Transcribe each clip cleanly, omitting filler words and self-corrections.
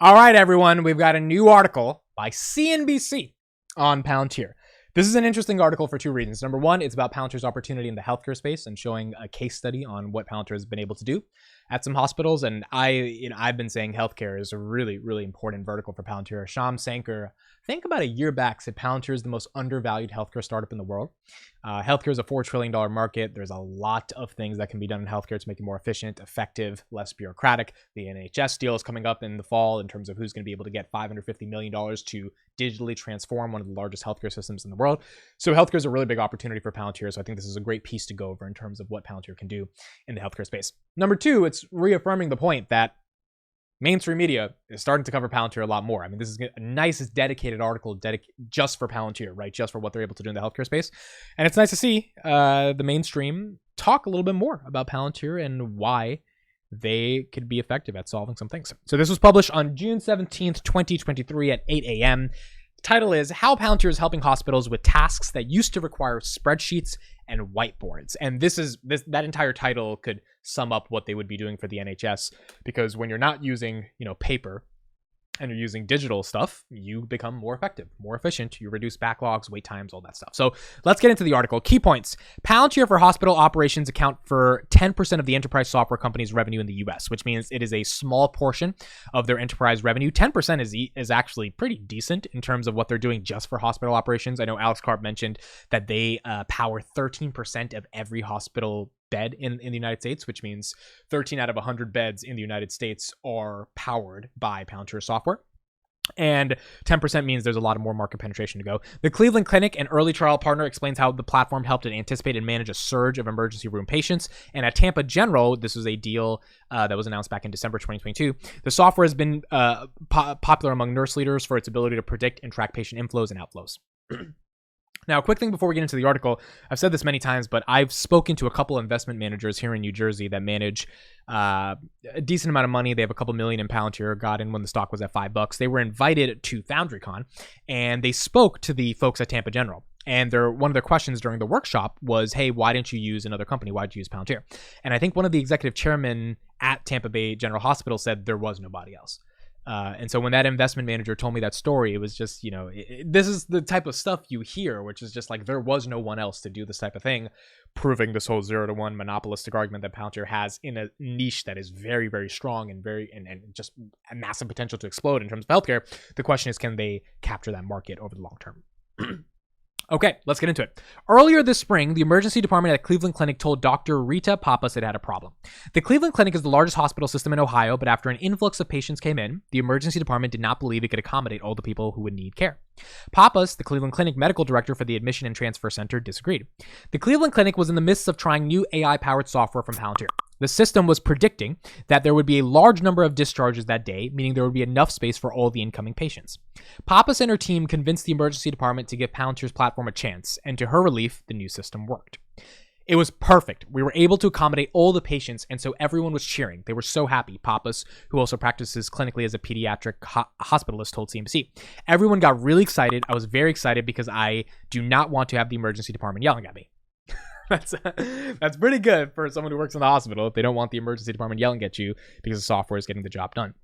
All right, everyone, we've got a new article by CNBC on Palantir. This is an interesting article for two reasons. Number one, it's about Palantir's opportunity in the healthcare space and showing a case study on what Palantir has been able to do at some hospitals. And I've been saying healthcare is a really, really important vertical for Palantir. Shyam Sankar, I think about a year back, said Palantir is the most undervalued healthcare startup in the world. Healthcare is a $4 trillion market. There's a lot of things that can be done in healthcare to make it more efficient, effective, less bureaucratic. The NHS deal is coming up in the fall in terms of who's going to be able to get $550 million to digitally transform one of the largest healthcare systems in the world. So healthcare is a really big opportunity for Palantir. So I think this is a great piece to go over in terms of what Palantir can do in the healthcare space. Number two, it's reaffirming the point that mainstream media is starting to cover Palantir a lot more. I mean, this is a nice, dedicated article just for Palantir, right? Just for what they're able to do in the healthcare space. And it's nice to see the mainstream talk a little bit more about Palantir and why they could be effective at solving some things. So this was published on June 17th, 2023 at 8 a.m. The title is How Palantir is Helping Hospitals with Tasks That Used to Require Spreadsheets and Whiteboards. And that entire title could sum up what they would be doing for the NHS, because when you're not using, paper and you're using digital stuff, you become more effective, more efficient. You reduce backlogs, wait times, all that stuff. So let's get into the article. Key points. Palantir for hospital operations account for 10% of the enterprise software company's revenue in the US, which means it is a small portion of their enterprise revenue. 10% is actually pretty decent in terms of what they're doing just for hospital operations. I know Alex Karp mentioned that they power 13% of every hospital bed in the United States, which means 13 out of 100 beds in the United States are powered by Palantir software. And 10% means there's a lot of more market penetration to go. The Cleveland Clinic, an early trial partner, explains how the platform helped it anticipate and manage a surge of emergency room patients. And at Tampa General, this was a deal that was announced back in December 2022. The software has been popular among nurse leaders for its ability to predict and track patient inflows and outflows. Now, a quick thing before we get into the article. I've said this many times, but I've spoken to a couple of investment managers here in New Jersey that manage a decent amount of money. They have a couple million in Palantir, got in when the stock was at $5. They were invited to FoundryCon, and they spoke to the folks at Tampa General. And one of their questions during the workshop was, hey, why didn't you use another company? Why did you use Palantir? And I think one of the executive chairmen at Tampa Bay General Hospital said there was nobody else. And so when that investment manager told me that story, it was just, this is the type of stuff you hear, which is just like there was no one else to do this type of thing, proving this whole 0-to-1 monopolistic argument that Palantir has in a niche that is very, very strong and and just a massive potential to explode in terms of healthcare. The question is, can they capture that market over the long term? Okay, let's get into it. Earlier this spring, the emergency department at Cleveland Clinic told Dr. Rita Pappas it had a problem. The Cleveland Clinic is the largest hospital system in Ohio, but after an influx of patients came in, the emergency department did not believe it could accommodate all the people who would need care. Pappas, the Cleveland Clinic medical director for the Admission and Transfer Center, disagreed. The Cleveland Clinic was in the midst of trying new AI-powered software from Palantir. The system was predicting that there would be a large number of discharges that day, meaning there would be enough space for all the incoming patients. Pappas and her team convinced the emergency department to give Palantir's platform a chance, and to her relief, the new system worked. It was perfect. We were able to accommodate all the patients, and so everyone was cheering. They were so happy. Pappas, who also practices clinically as a pediatric hospitalist, told CNBC. Everyone got really excited. I was very excited because I do not want to have the emergency department yelling at me. That's pretty good for someone who works in the hospital if they don't want the emergency department yelling at you because the software is getting the job done.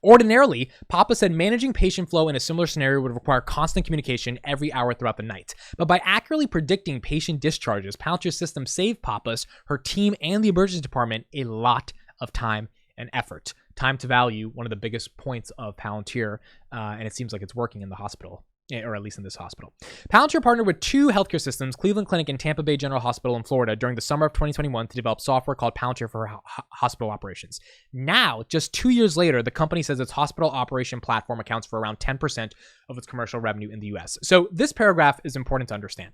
Ordinarily, Papa said managing patient flow in a similar scenario would require constant communication every hour throughout the night. But by accurately predicting patient discharges, Palantir's system saved Pappas, her team, and the emergency department a lot of time and effort. Time to value, one of the biggest points of Palantir, and it seems like it's working in the hospital, or at least in this hospital. Palantir partnered with two healthcare systems, Cleveland Clinic and Tampa Bay General Hospital in Florida, during the summer of 2021 to develop software called Palantir for hospital operations. Now, just 2 years later, the company says its hospital operation platform accounts for around 10% of its commercial revenue in the US. So this paragraph is important to understand.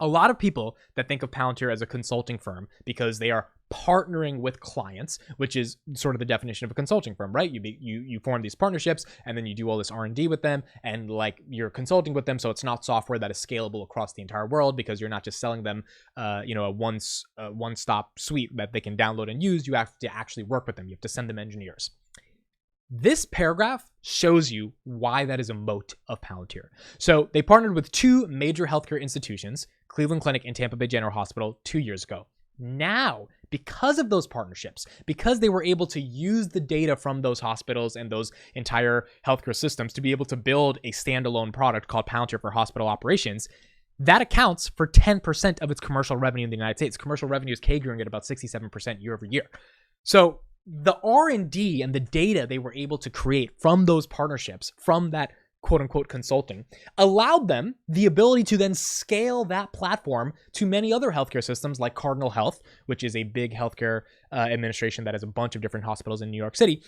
A lot of people that think of Palantir as a consulting firm because they are partnering with clients, which is sort of the definition of a consulting firm, right? You form these partnerships and then you do all this R&D with them, and like you're consulting with them, so it's not software that is scalable across the entire world because you're not just selling them, a one-stop suite that they can download and use. You have to actually work with them. You have to send them engineers. This paragraph shows you why that is a moat of Palantir. So they partnered with two major healthcare institutions, Cleveland Clinic and Tampa Bay General Hospital, 2 years ago. Now, because of those partnerships, because they were able to use the data from those hospitals and those entire healthcare systems to be able to build a standalone product called Palantir for hospital operations, that accounts for 10% of its commercial revenue in the United States. Commercial revenue is CAGRing at about 67% year over year. So the R&D and the data they were able to create from those partnerships, from that quote unquote consulting, allowed them the ability to then scale that platform to many other healthcare systems like Cardinal Health, which is a big healthcare administration that has a bunch of different hospitals in New York City,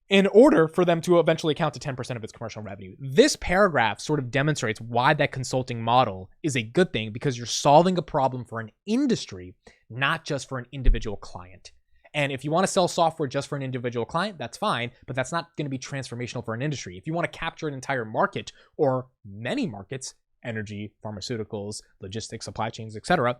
in order for them to eventually account to 10% of its commercial revenue. This paragraph sort of demonstrates why that consulting model is a good thing, because you're solving a problem for an industry, not just for an individual client. And if you want to sell software just for an individual client, that's fine, but that's not going to be transformational for an industry. If you want to capture an entire market or many markets, energy, pharmaceuticals, logistics, supply chains, etc.,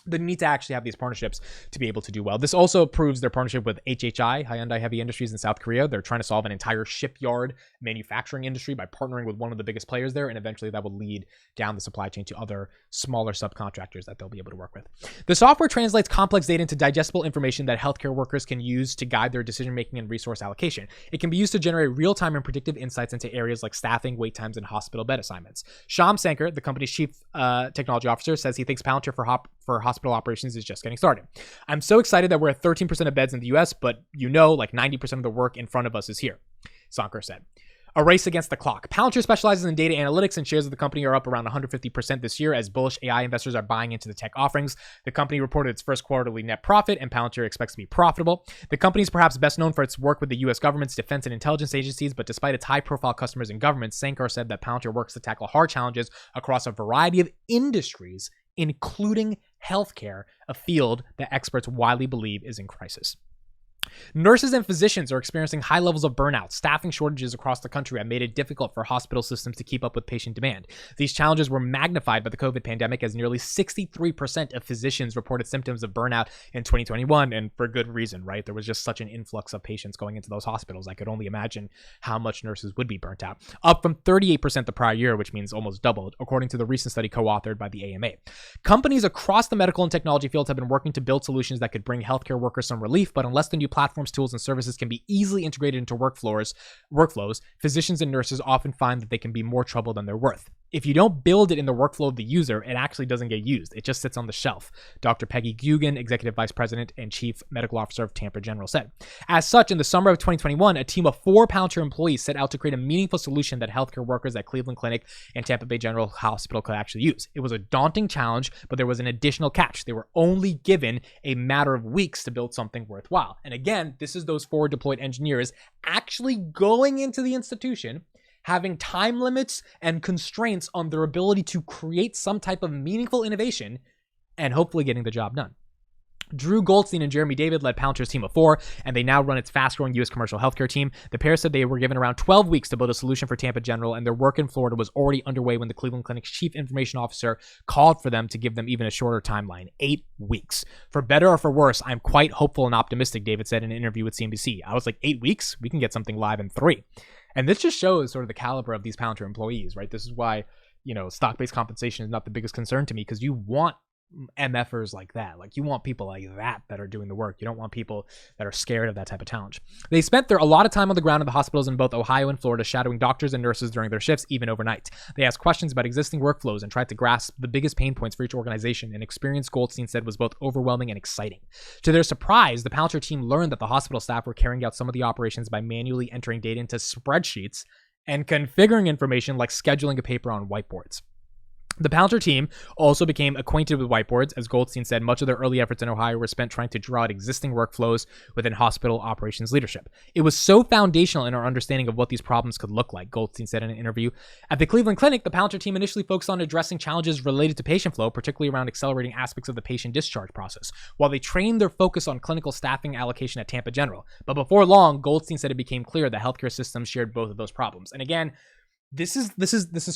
they need to actually have these partnerships to be able to do well. This also proves their partnership with HHI, Hyundai Heavy Industries in South Korea. They're trying to solve an entire shipyard manufacturing industry by partnering with one of the biggest players there, and eventually that will lead down the supply chain to other smaller subcontractors that they'll be able to work with. The software translates complex data into digestible information that healthcare workers can use to guide their decision-making and resource allocation. It can be used to generate real-time and predictive insights into areas like staffing, wait times, and hospital bed assignments. Shyam Sankar, the company's chief technology officer, says he thinks Palantir for hospital operations is just getting started. I'm so excited that we're at 13% of beds in the US, but like 90% of the work in front of us is here, Sankar said. A race against the clock. Palantir specializes in data analytics, and shares of the company are up around 150% this year as bullish AI investors are buying into the tech offerings. The company reported its first quarterly net profit, and Palantir expects to be profitable. The company is perhaps best known for its work with the U.S. government's defense and intelligence agencies, but despite its high-profile customers in government, Sankar said that Palantir works to tackle hard challenges across a variety of industries, including healthcare, a field that experts widely believe is in crisis. Nurses and physicians are experiencing high levels of burnout. Staffing shortages across the country have made it difficult for hospital systems to keep up with patient demand. These challenges were magnified by the COVID pandemic, as nearly 63% of physicians reported symptoms of burnout in 2021, and for good reason, right? There was just such an influx of patients going into those hospitals. I could only imagine how much nurses would be burnt out, up from 38% the prior year, which means almost doubled, according to the recent study co-authored by the AMA. Companies across the medical and technology fields have been working to build solutions that could bring healthcare workers some relief, but unless the new platforms, tools, and services can be easily integrated into workflows, physicians and nurses often find that they can be more trouble than they're worth. If you don't build it in the workflow of the user, it actually doesn't get used. It just sits on the shelf, Dr. Peggy Gugan, Executive Vice President and Chief Medical Officer of Tampa General, said. As such, in the summer of 2021, a team of 4 Palantir employees set out to create a meaningful solution that healthcare workers at Cleveland Clinic and Tampa Bay General Hospital could actually use. It was a daunting challenge, but there was an additional catch. They were only given a matter of weeks to build something worthwhile. And again, this is those 4 deployed engineers actually going into the institution, having time limits and constraints on their ability to create some type of meaningful innovation, and hopefully getting the job done. Drew Goldstein and Jeremy David led Palantir's team of 4, and they now run its fast-growing U.S. commercial healthcare team. The pair said they were given around 12 weeks to build a solution for Tampa General, and their work in Florida was already underway when the Cleveland Clinic's chief information officer called for them to give them even a shorter timeline, 8 weeks. For better or for worse, I'm quite hopeful and optimistic, David said in an interview with CNBC. I was like, 8 weeks? We can get something live in 3. And this just shows sort of the caliber of these Palantir employees, right? This is why, stock-based compensation is not the biggest concern to me, because you want MFers like that. Like, you want people like that are doing the work. You don't want people that are scared of that type of challenge. They spent a lot of time on the ground in the hospitals in both Ohio and Florida, shadowing doctors and nurses during their shifts, even overnight. They asked questions about existing workflows and tried to grasp the biggest pain points for each organization, and experience, Goldstein said, was both overwhelming and exciting. To their surprise, the Palantir team learned that the hospital staff were carrying out some of the operations by manually entering data into spreadsheets and configuring information like scheduling a paper on whiteboards. The Palantir team also became acquainted with whiteboards. As Goldstein said, much of their early efforts in Ohio were spent trying to draw out existing workflows within hospital operations leadership. It was so foundational in our understanding of what these problems could look like, Goldstein said in an interview. At the Cleveland Clinic, the Palantir team initially focused on addressing challenges related to patient flow, particularly around accelerating aspects of the patient discharge process, while they trained their focus on clinical staffing allocation at Tampa General. But before long, Goldstein said it became clear that healthcare systems shared both of those problems. And again, this is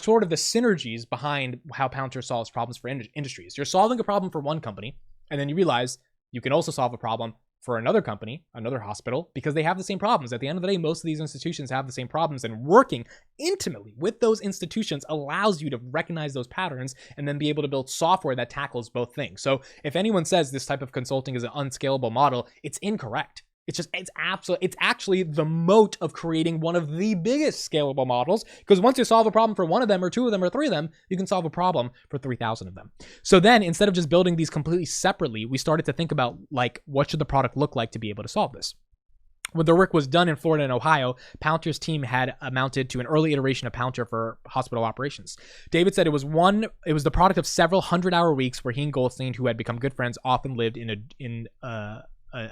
sort of the synergies behind how Palantir solves problems for industries. You're solving a problem for one company, and then you realize you can also solve a problem for another company, another hospital, because they have the same problems. At the end of the day, most of these institutions have the same problems, and working intimately with those institutions allows you to recognize those patterns and then be able to build software that tackles both things. So if anyone says this type of consulting is an unscalable model, it's incorrect. It's actually the moat of creating one of the biggest scalable models, because once you solve a problem for one of them or two of them or three of them, you can solve a problem for 3,000 of them. So then instead of just building these completely separately, we started to think about, like, what should the product look like to be able to solve this? When their work was done in Florida and Ohio, Palantir's team had amounted to an early iteration of Palantir for hospital operations. David said it was the product of several 100-hour weeks where he and Goldstein, who had become good friends, often lived in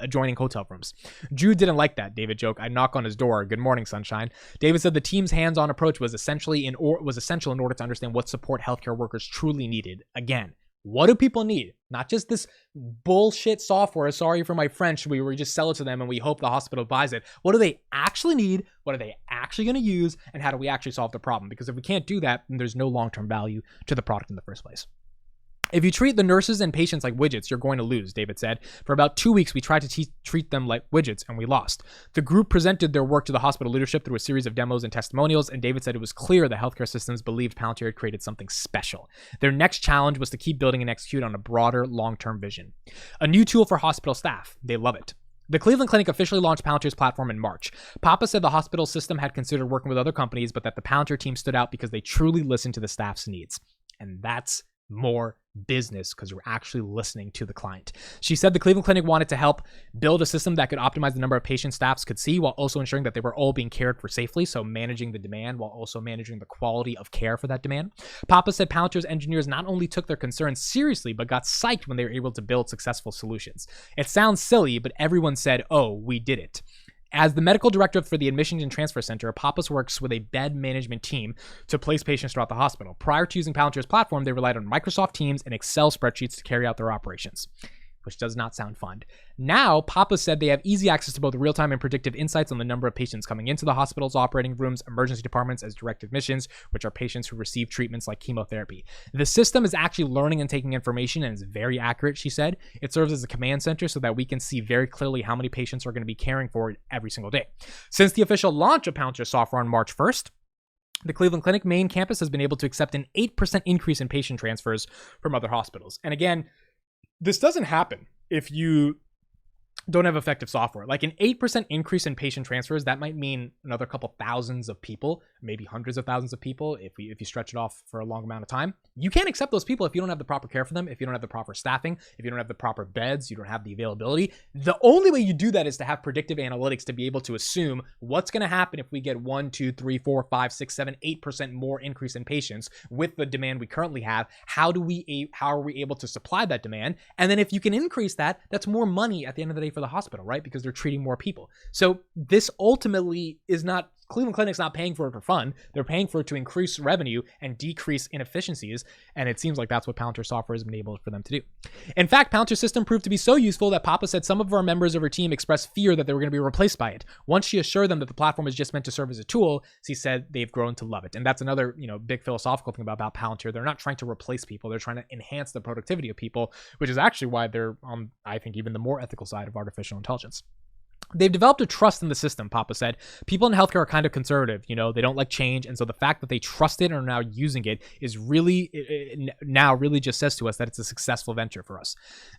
adjoining hotel rooms. Jude didn't like that, David joked. I'd knock on his door. Good morning, sunshine. David said the team's hands-on approach was essential in order to understand what support healthcare workers truly needed. Again, what do people need? Not just this bullshit software, sorry for my French, where we just sell it to them and we hope the hospital buys it. What do they actually need? What are they actually going to use? And how do we actually solve the problem? Because if we can't do that, then there's no long-term value to the product in the first place. If you treat the nurses and patients like widgets, you're going to lose, David said. For about 2 weeks, we tried to treat them like widgets, and we lost. The group presented their work to the hospital leadership through a series of demos and testimonials, and David said it was clear the healthcare systems believed Palantir had created something special. Their next challenge was to keep building and execute on a broader, long-term vision. A new tool for hospital staff. They love it. The Cleveland Clinic officially launched Palantir's platform in March. Papa said the hospital system had considered working with other companies, but that the Palantir team stood out because they truly listened to the staff's needs. And that's more business, because you're actually listening to the client. She said the Cleveland Clinic wanted to help build a system that could optimize the number of patients staffs could see while also ensuring that they were all being cared for safely, so managing the demand while also managing the quality of care for that demand. Papa said Palantir's engineers not only took their concerns seriously, but got psyched when they were able to build successful solutions. It sounds silly, but everyone said, oh, we did it. As the medical director for the Admissions and Transfer Center, Pappas works with a bed management team to place patients throughout the hospital. Prior to using Palantir's platform, they relied on Microsoft Teams and Excel spreadsheets to carry out their operations, which does not sound fun. Now, Pappas said they have easy access to both real-time and predictive insights on the number of patients coming into the hospital's operating rooms, emergency departments as direct admissions, which are patients who receive treatments like chemotherapy. The system is actually learning and taking information and is very accurate, she said. It serves as a command center so that we can see very clearly how many patients are going to be caring for it every single day. Since the official launch of Palantir software on March 1st, the Cleveland Clinic main campus has been able to accept an 8% increase in patient transfers from other hospitals. And again, this doesn't happen if you don't have effective software. Like an 8% increase in patient transfers, that might mean another couple thousands of people, maybe hundreds of thousands of people if you stretch it off for a long amount of time. You can't accept those people if you don't have the proper care for them, if you don't have the proper staffing, if you don't have the proper beds, you don't have the availability. The only way you do that is to have predictive analytics to be able to assume what's going to happen if we get 1, 2, 3, 4, 5, 6, 7, 8% more increase in patients with the demand we currently have. How are we able to supply that demand? And then if you can increase that, that's more money at the end of the day for the hospital, right? Because they're treating more people. So this ultimately is not, Cleveland Clinic's not paying for it for fun. They're paying for it to increase revenue and decrease inefficiencies. And it seems like that's what Palantir software has been able for them to do. In fact, Palantir's system proved to be so useful that Papa said some of our members of her team expressed fear that they were going to be replaced by it. Once she assured them that the platform is just meant to serve as a tool, she said they've grown to love it. And that's another, big philosophical thing about Palantir. They're not trying to replace people. They're trying to enhance the productivity of people, which is actually why they're on, I think, even the more ethical side of artificial intelligence. They've developed a trust in the system, Papa said. People in healthcare are kind of conservative, they don't like change. And so the fact that they trust it and are now using it is really just says to us that it's a successful venture for us.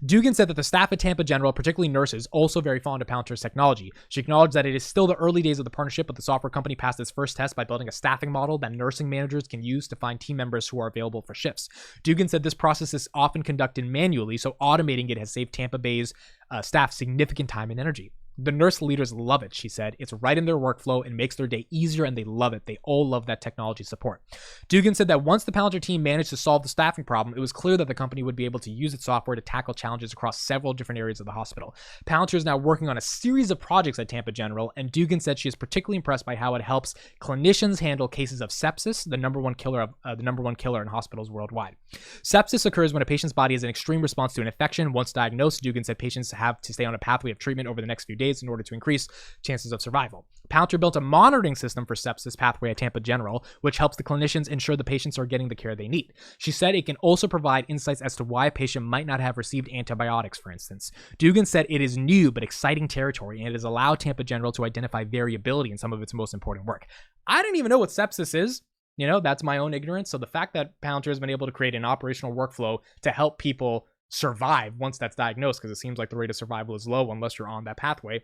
Dugan said that the staff at Tampa General, particularly nurses, also very fond of Palantir's technology. She acknowledged that it is still the early days of the partnership, but the software company passed its first test by building a staffing model that nursing managers can use to find team members who are available for shifts. Dugan said this process is often conducted manually, so automating it has saved Tampa Bay's staff significant time and energy. The nurse leaders love it, she said. It's right in their workflow and makes their day easier, and they love it. They all love that technology support. Dugan said that once the Palantir team managed to solve the staffing problem, it was clear that the company would be able to use its software to tackle challenges across several different areas of the hospital. Palantir is now working on a series of projects at Tampa General, and Dugan said she is particularly impressed by how it helps clinicians handle cases of sepsis, the number one killer in hospitals worldwide. Sepsis occurs when a patient's body has an extreme response to an infection. Once diagnosed, Dugan said patients have to stay on a pathway of treatment over the next few days days in order to increase chances of survival. Palantir built a monitoring system for sepsis pathway at Tampa General, which helps the clinicians ensure the patients are getting the care they need. She said it can also provide insights as to why a patient might not have received antibiotics, for instance. Dugan said it is new but exciting territory, and it has allowed Tampa General to identify variability in some of its most important work. I didn't even know what sepsis is. That's my own ignorance. So the fact that Palantir has been able to create an operational workflow to help people survive once that's diagnosed, because it seems like the rate of survival is low unless you're on that pathway,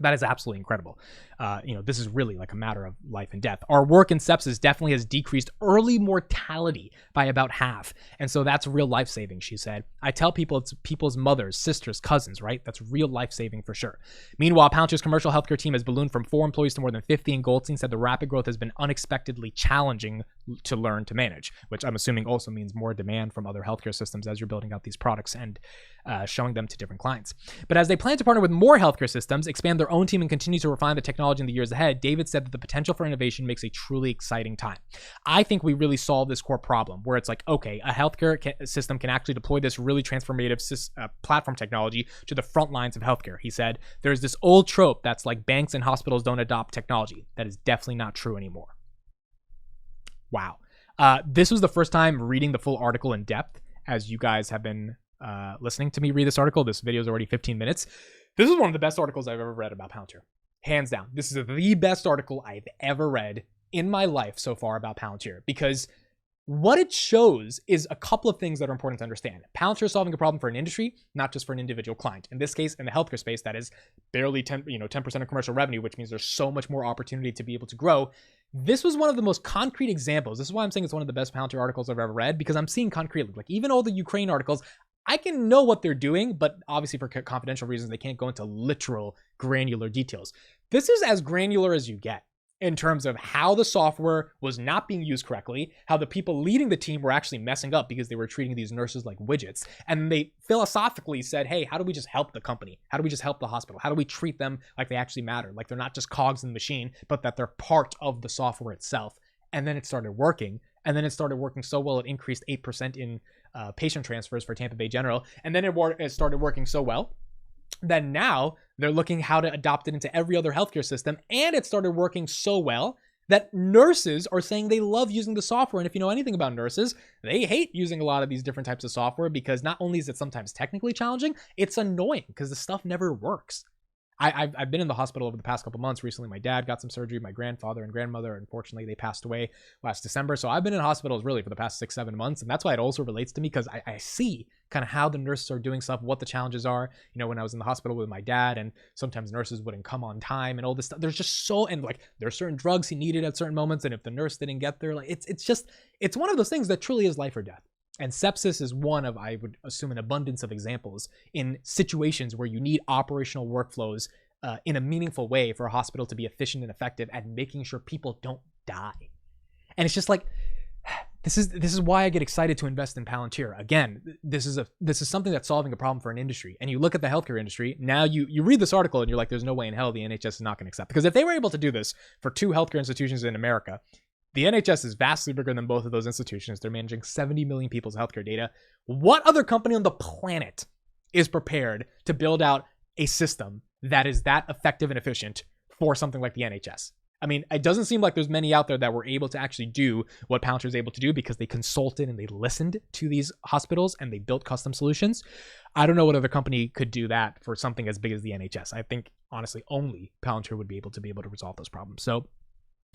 that is absolutely incredible. This is really like a matter of life and death. Our work in sepsis definitely has decreased early mortality by about half. And so that's real life saving, she said. I tell people it's people's mothers, sisters, cousins, right? That's real life saving for sure. Meanwhile, Palantir's commercial healthcare team has ballooned from 4 employees to more than 50, and Goldstein said the rapid growth has been unexpectedly challenging to learn to manage, which I'm assuming also means more demand from other healthcare systems as you're building out these products and showing them to different clients. But as they plan to partner with more healthcare systems, expand their own team, and continue to refine the technology in the years ahead, David said that the potential for innovation makes a truly exciting time. I think we really solve this core problem where it's like, okay, a healthcare system can actually deploy this really transformative platform technology to the front lines of healthcare. He said, there's this old trope that's like banks and hospitals don't adopt technology. That is definitely not true anymore. Wow. This was the first time reading the full article in depth, as you guys have been listening to me read this article. This video is already 15 minutes. This is one of the best articles I've ever read about Palantir. Hands down. This is the best article I've ever read in my life so far about Palantir, because what it shows is a couple of things that are important to understand. Palantir is solving a problem for an industry, not just for an individual client. In this case, in the healthcare space, that is barely 10% of commercial revenue, which means there's so much more opportunity to be able to grow. This was one of the most concrete examples. This is why I'm saying it's one of the best Palantir articles I've ever read, because I'm seeing concretely, like even all the Ukraine articles, I can know what they're doing, but obviously for confidential reasons, they can't go into literal granular details. This is as granular as you get in terms of how the software was not being used correctly, how the people leading the team were actually messing up because they were treating these nurses like widgets. And they philosophically said, hey, how do we just help the company? How do we just help the hospital? How do we treat them like they actually matter? Like they're not just cogs in the machine, but that they're part of the software itself. And then it started working. And then it started working so well, it increased 8% in patient transfers for Tampa Bay General. And then it started working so well that now they're looking how to adopt it into every other healthcare system. And it started working so well that nurses are saying they love using the software. And if you know anything about nurses, they hate using a lot of these different types of software, because not only is it sometimes technically challenging, it's annoying because the stuff never works. I've been in the hospital over the past couple months. Recently, my dad got some surgery. My grandfather and grandmother, unfortunately, they passed away last December. So I've been in hospitals really for the past 6-7 months. And that's why it also relates to me, because I see kind of how the nurses are doing stuff, what the challenges are. When I was in the hospital with my dad, and sometimes nurses wouldn't come on time and all this stuff. There's just and like there's certain drugs he needed at certain moments. And if the nurse didn't get there, like it's one of those things that truly is life or death. And sepsis is one of, I would assume, an abundance of examples in situations where you need operational workflows in a meaningful way for a hospital to be efficient and effective at making sure people don't die. And it's just like, this is why I get excited to invest in Palantir. Again, this is something that's solving a problem for an industry. And you look at the healthcare industry, now you read this article and you're like, there's no way in hell the NHS is not going to accept. Because if they were able to do this for 2 healthcare institutions in America, the NHS is vastly bigger than both of those institutions. They're managing 70 million people's healthcare data. What other company on the planet is prepared to build out a system that is that effective and efficient for something like the NHS? I mean, it doesn't seem like there's many out there that were able to actually do what Palantir is able to do, because they consulted and they listened to these hospitals and they built custom solutions. I don't know what other company could do that for something as big as the NHS. I think, honestly, only Palantir would be able to resolve those problems. So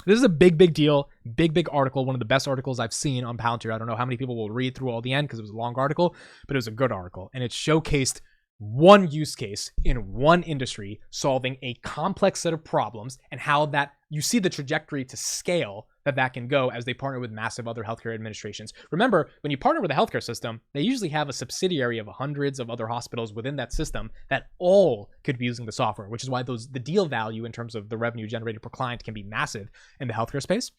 this is a big deal, big article, one of the best articles I've seen on Palantir. I don't know how many people will read through all the end because it was a long article, but it was a good article. And it showcased one use case in one industry solving a complex set of problems, and how that you see the trajectory to scale that can go as they partner with massive other healthcare administrations. Remember, when you partner with a healthcare system, they usually have a subsidiary of hundreds of other hospitals within that system that all could be using the software, which is why the deal value in terms of the revenue generated per client can be massive in the healthcare space.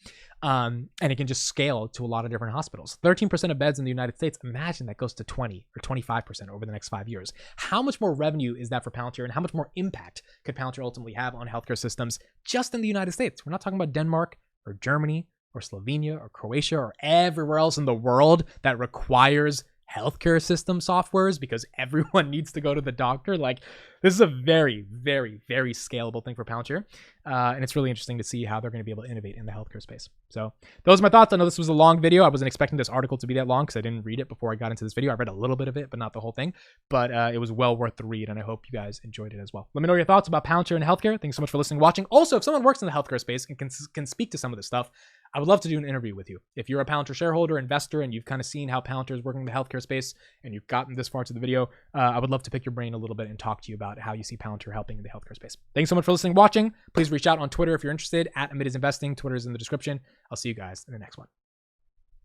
And it can just scale to a lot of different hospitals. 13% of beds in the United States, imagine that goes to 20 or 25% over the next 5 years. How much more revenue is that for Palantir, and how much more impact could Palantir ultimately have on healthcare systems just in the United States? We're not talking about Denmark or Germany or Slovenia or Croatia or everywhere else in the world that requires healthcare system softwares because everyone needs to go to the doctor. Like, this is a very, very, very scalable thing for Palantir. And it's really interesting to see how they're going to be able to innovate in the healthcare space. So those are my thoughts. I know this was a long video. I wasn't expecting this article to be that long because I didn't read it before I got into this video. I read a little bit of it, but not the whole thing. But it was well worth the read, and I hope you guys enjoyed it as well. Let me know your thoughts about Palantir and healthcare. Thanks so much for listening and watching. Also, if someone works in the healthcare space and can speak to some of this stuff, I would love to do an interview with you. If you're a Palantir shareholder, investor, and you've kind of seen how Palantir is working in the healthcare space, and you've gotten this far to the video, I would love to pick your brain a little bit and talk to you about how you see Palantir helping in the healthcare space. Thanks so much for listening and watching. Please reach out on Twitter if you're interested, @AmitIsInvesting. Twitter is in the description. I'll see you guys in the next one.